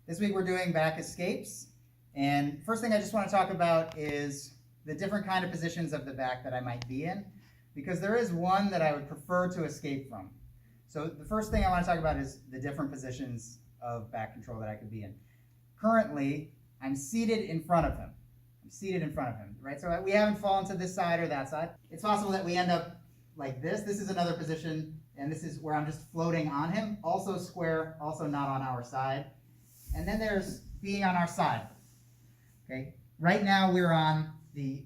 This week we're doing back escapes, and first thing I just want to talk about is the different kind of positions of the back that I might be in, because there is one that I would prefer to escape from. So the first thing I want to talk about is the different positions of back control that I could be in. Currently, I'm seated in front of him. Right? So we haven't fallen to this side or that side. It's possible that we end up like this. This is another position, and this is where I'm just floating on him. Also square, also not on our side. And then there's being on our side. Okay. Right now we're on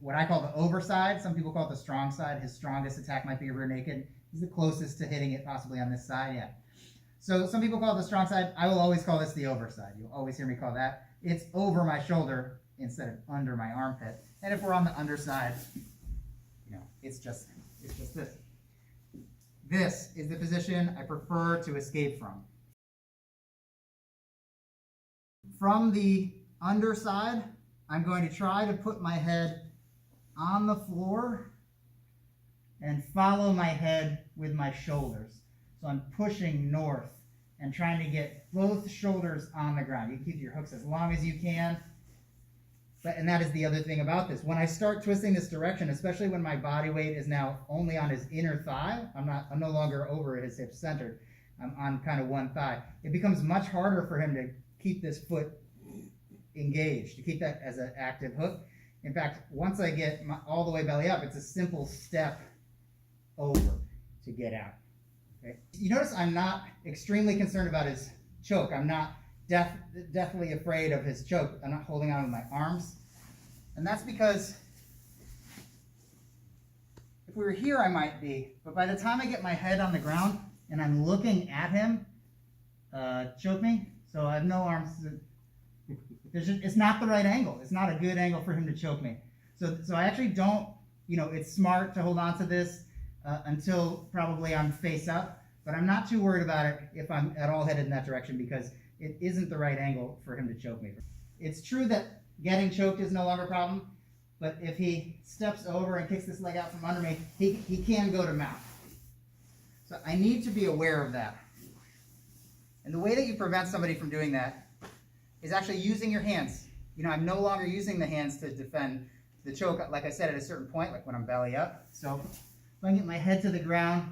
what I call the over side. Some people call it the strong side. His strongest attack might be a rear naked. He's the closest to hitting it possibly on this side. Yeah. So some people call it the strong side. I will always call this the over side. You'll always hear me call that. It's over my shoulder instead of under my armpit. And if we're on the underside, it's just this. This is the position I prefer to escape from. From the underside, I'm going to try to put my head on the floor and follow my head with my shoulders. So I'm pushing north and trying to get both shoulders on the ground. You can keep your hooks as long as you can. And that is the other thing about this. When I start twisting this direction, especially when my body weight is now only on his inner thigh, I'm no longer over his hip centered. I'm on kind of one thigh. It becomes much harder for him to keep this foot engaged, to keep that as an active hook. In fact, once I get all the way belly up, it's a simple step over to get out. Okay? You notice I'm not extremely concerned about his choke. I'm not deathly afraid of his choke. I'm not holding on with my arms. And that's because if we were here, I might be. But by the time I get my head on the ground and I'm looking at him, choke me. So I have no arms. It's not the right angle. It's not a good angle for him to choke me. So I actually don't, it's smart to hold on to this until probably I'm face up. But I'm not too worried about it if I'm at all headed in that direction, because it isn't the right angle for him to choke me. It's true that getting choked is no longer a problem, but if he steps over and kicks this leg out from under me, he can go to mount. So I need to be aware of that. And the way that you prevent somebody from doing that is actually using your hands. I'm no longer using the hands to defend the choke, like I said, at a certain point, like when I'm belly up. So if I get my head to the ground,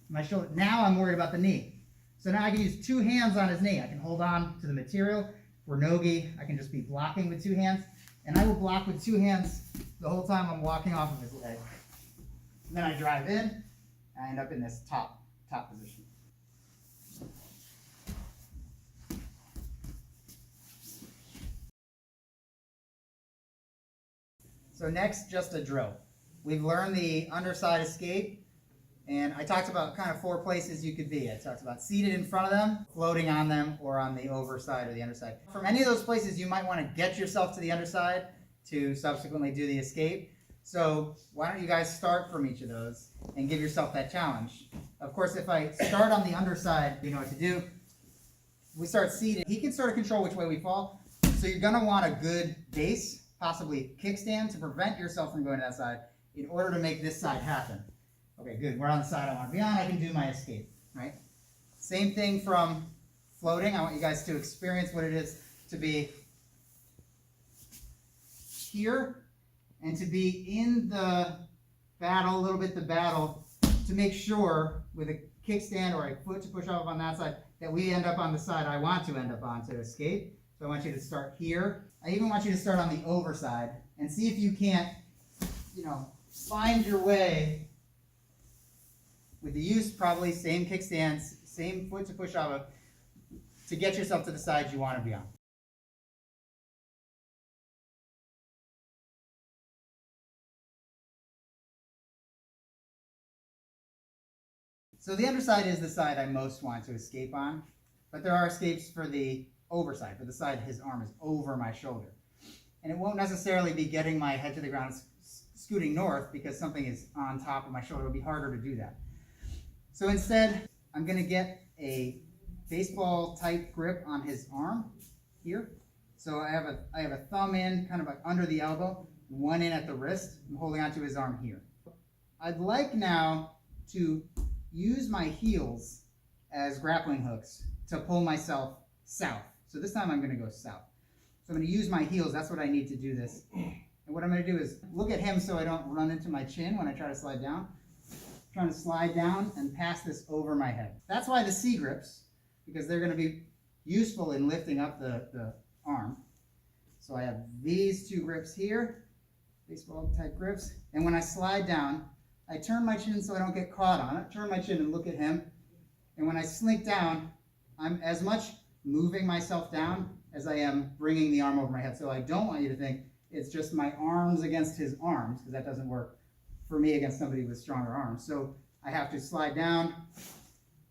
my shoulder, now I'm worried about the knee. So now I can use two hands on his knee. I can hold on to the material. For nogi, I can just be blocking with two hands. And I will block with two hands the whole time I'm walking off of his leg. And then I drive in, and I end up in this top position. So next, just a drill. We've learned the underside escape. And I talked about kind of 4 places you could be. I talked about seated in front of them, floating on them, or on the overside or the underside. From any of those places, you might want to get yourself to the underside to subsequently do the escape. So why don't you guys start from each of those and give yourself that challenge. Of course, if I start on the underside, you know what to do. We start seated. He can sort of control which way we fall. So you're going to want a good base, possibly kickstand, to prevent yourself from going to that side in order to make this side happen. Okay, good. We're on the side I want to be on. I can do my escape, right? Same thing from floating. I want you guys to experience what it is to be here and to be in the battle, a little bit the battle, to make sure with a kickstand or a foot to push off on that side that we end up on the side I want to end up on to escape. So I want you to start here. I even want you to start on the overside and see if you can't, find your way with the use, probably same kickstands, same foot to push off of, to get yourself to the side you want to be on. So the underside is the side I most want to escape on, but there are escapes for the overside, for the side his arm is over my shoulder. And it won't necessarily be getting my head to the ground, scooting north, because something is on top of my shoulder. It would be harder to do that. So instead, I'm going to get a baseball type grip on his arm here. So I have a thumb in, kind of like under the elbow, one in at the wrist. I'm holding onto his arm here. I'd like now to use my heels as grappling hooks to pull myself south. So this time I'm going to go south. So I'm going to use my heels. That's what I need to do this. And what I'm going to do is look at him so I don't run into my chin when I try to slide down. I'm trying to slide down and pass this over my head. That's why the C grips, because they're going to be useful in lifting up the arm. So I have these two grips here, baseball type grips. And when I slide down, I turn my chin so I don't get caught on it. Turn my chin and look at him. And when I slink down, I'm as much moving myself down as I am bringing the arm over my head. So I don't want you to think it's just my arms against his arms, because that doesn't work for me against somebody with stronger arms. So I have to slide down,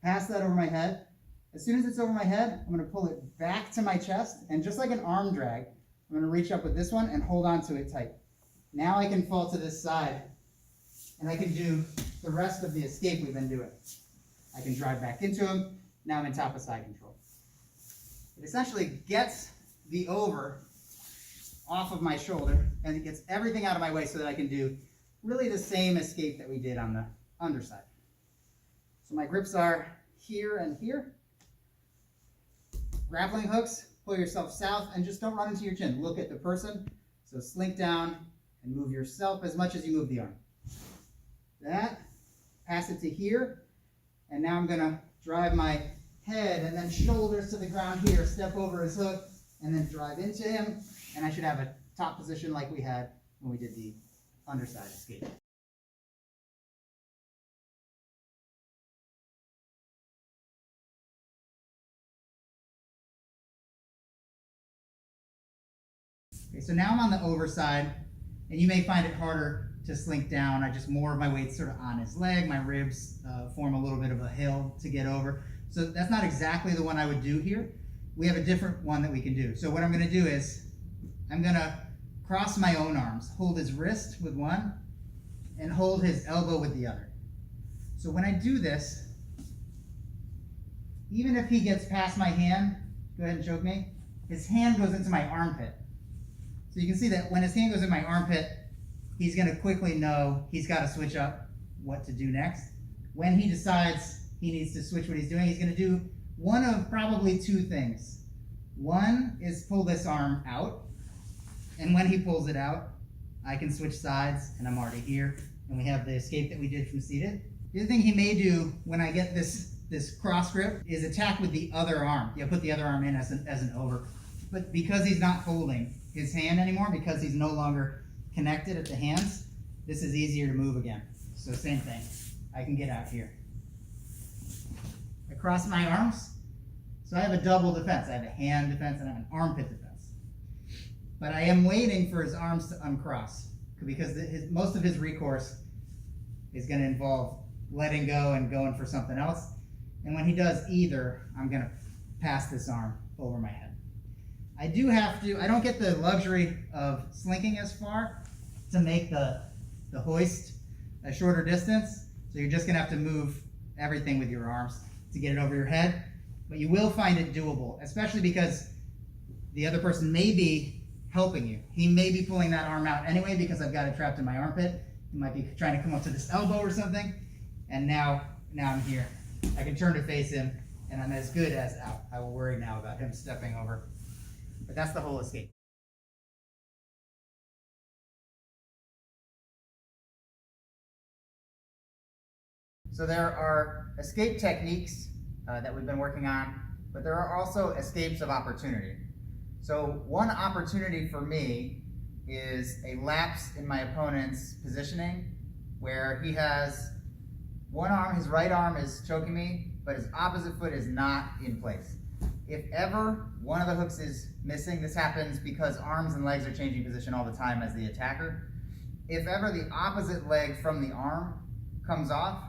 pass that over my head. As soon as it's over my head, I'm going to pull it back to my chest, and just like an arm drag, I'm going to reach up with this one and hold on to it tight. Now I can fall to this side, and I can do the rest of the escape we've been doing. I can drive back into him. Now I'm in top of side control. It essentially gets the over off of my shoulder, and it gets everything out of my way so that I can do really the same escape that we did on the underside. So my grips are here and here. Grappling hooks, pull yourself south and just don't run into your chin. Look at the person. So slink down and move yourself as much as you move the arm. That, pass it to here, and now I'm going to drive my head and then shoulders to the ground here, step over his hook, and then drive into him, and I should have a top position like we had when we did the underside escape. Okay, so now I'm on the overside, and you may find it harder to slink down. More of my weight's sort of on his leg. My ribs form a little bit of a hill to get over. So that's not exactly the one I would do here. We have a different one that we can do. So what I'm going to do is I'm going to cross my own arms, hold his wrist with one, and hold his elbow with the other. So when I do this, even if he gets past my hand, go ahead and choke me, his hand goes into my armpit. So you can see that when his hand goes in my armpit, he's going to quickly know he's got to switch up what to do next. When he decides he needs to switch what he's doing, he's going to do one of probably two things. One is pull this arm out, and when he pulls it out, I can switch sides, and I'm already here, and we have the escape that we did from seated. The other thing he may do when I get this cross grip is attack with the other arm. Put the other arm in as an over. But because he's not holding his hand anymore, because he's no longer connected at the hands, this is easier to move again. So same thing, I can get out here. I cross my arms, so I have a double defense. I have a hand defense and I have an armpit defense. But I am waiting for his arms to uncross, because most of his recourse is going to involve letting go and going for something else. And when he does either, I'm going to pass this arm over my head. I don't get the luxury of slinking as far to make the hoist a shorter distance. So you're just going to have to move everything with your arms to get it over your head. But you will find it doable, especially because the other person may be helping you. He may be pulling that arm out anyway because I've got it trapped in my armpit. He might be trying to come up to this elbow or something. And now I'm here. I can turn to face him, and I'm as good as out. I will worry now about him stepping over. But that's the whole escape. So there are escape techniques that we've been working on, but there are also escapes of opportunity. So one opportunity for me is a lapse in my opponent's positioning where he has one arm, his right arm is choking me, but his opposite foot is not in place. If ever one of the hooks is missing, this happens because arms and legs are changing position all the time as the attacker. If ever the opposite leg from the arm comes off,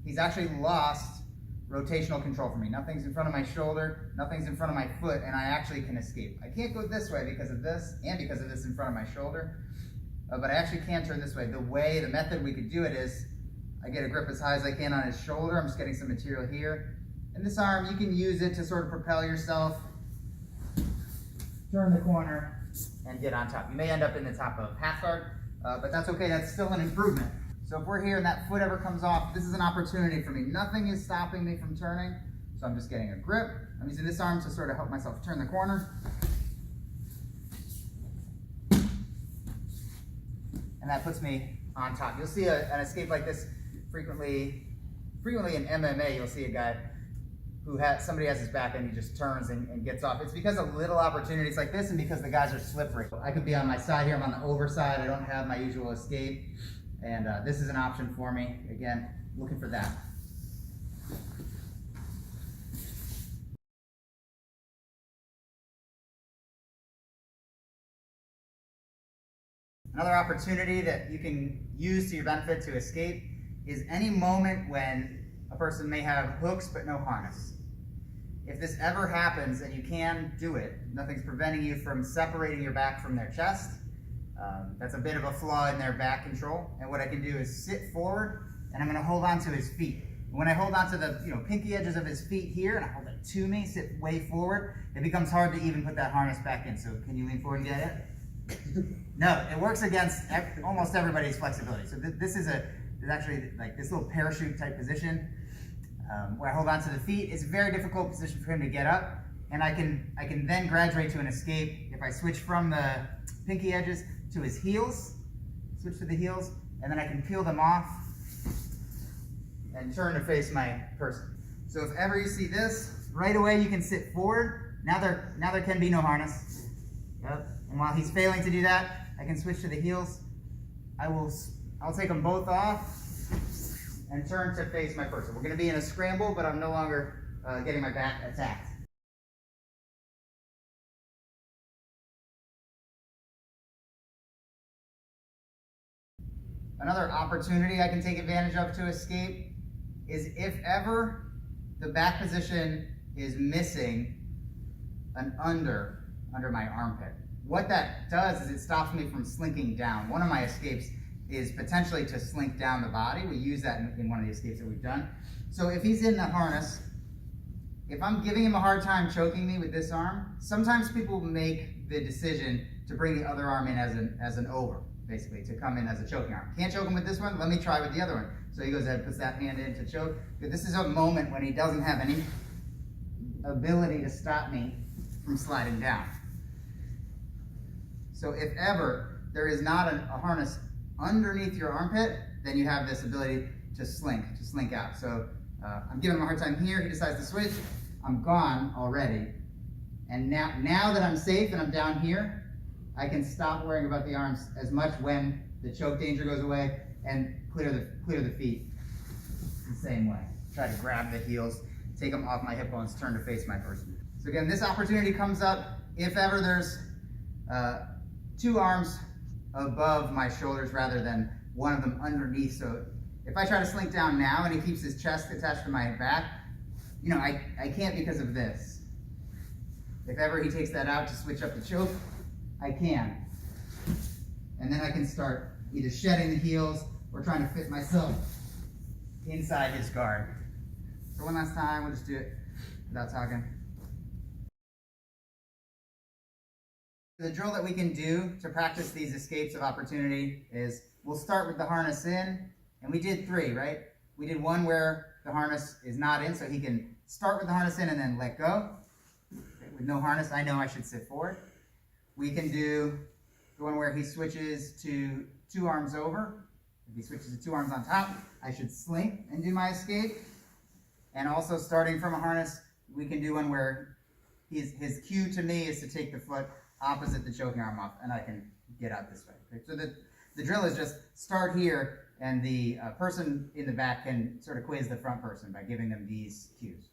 he's actually lost rotational control for me. Nothing's in front of my shoulder, nothing's in front of my foot, and I actually can escape. I can't go this way because of this, and because of this in front of my shoulder, but I actually can turn this way. The method we could do it is, I get a grip as high as I can on his shoulder, I'm just getting some material here, and this arm, you can use it to sort of propel yourself, turn the corner, and get on top. You may end up in the top of half guard, but that's okay, that's still an improvement. So if we're here and that foot ever comes off, this is an opportunity for me. Nothing is stopping me from turning, So I'm just getting a grip. I'm using this arm to sort of help myself turn the corner. And that puts me on top. You'll see an escape like this frequently in MMA. You'll see a guy who somebody has his back and he just turns and gets off. It's because of little opportunities like this and because the guys are slippery. I could be on my side here. I'm on the overside. I don't have my usual escape. And this is an option for me. Again, looking for that. Another opportunity that you can use to your benefit to escape is any moment when a person may have hooks but no harness. If this ever happens, and you can do it, nothing's preventing you from separating your back from their chest. That's a bit of a flaw in their back control. And what I can do is sit forward, and I'm going to hold on to his feet. When I hold on to the pinky edges of his feet here, and I hold it to me, sit way forward, it becomes hard to even put that harness back in. So can you lean forward and get it? No, it works against almost everybody's flexibility. So this is actually like this little parachute type position where I hold on to the feet. It's a very difficult position for him to get up, and I can then graduate to an escape if I switch from the pinky edges to his heels, switch to the heels, and then I can peel them off and turn to face my person. So if ever you see this, right away you can sit forward. Now there can be no harness. Yep. And while he's failing to do that, I can switch to the heels. I'll take them both off and turn to face my person. We're going to be in a scramble, but I'm no longer getting my back attacked. Another opportunity I can take advantage of to escape is if ever the back position is missing an under my armpit. What that does is it stops me from slinking down. One of my escapes is potentially to slink down the body. We use that in one of the escapes that we've done. So if he's in the harness, if I'm giving him a hard time choking me with this arm, sometimes people make the decision to bring the other arm in as an over, basically, to come in as a choking arm. Can't choke him with this one? Let me try with the other one. So he goes ahead and puts that hand in to choke. But this is a moment when he doesn't have any ability to stop me from sliding down. So if ever there is not a harness underneath your armpit, then you have this ability to slink out. So I'm giving him a hard time here. He decides to switch. I'm gone already. And now that I'm safe and I'm down here, I can stop worrying about the arms as much when the choke danger goes away and clear the feet the same way. Try to grab the heels, take them off my hip bones, turn to face my person. So again, this opportunity comes up if ever there's two arms above my shoulders rather than one of them underneath. So if I try to slink down now and he keeps his chest attached to my back, I can't because of this. If ever he takes that out to switch up the choke, I can. And then I can start either shedding the heels or trying to fit myself inside his guard. So one last time, we'll just do it without talking. The drill that we can do to practice these escapes of opportunity is we'll start with the harness in, and we did 3, right? We did one where the harness is not in, so he can start with the harness in and then let go. Okay, with no harness, I know I should sit forward. We can do the one where he switches to 2 arms over. If he switches to 2 arms on top, I should slink and do my escape. And also starting from a harness, we can do one where his cue to me is to take the foot opposite the choking arm off, and I can get out this way. Okay? So the drill is just start here, and the person in the back can sort of quiz the front person by giving them these cues.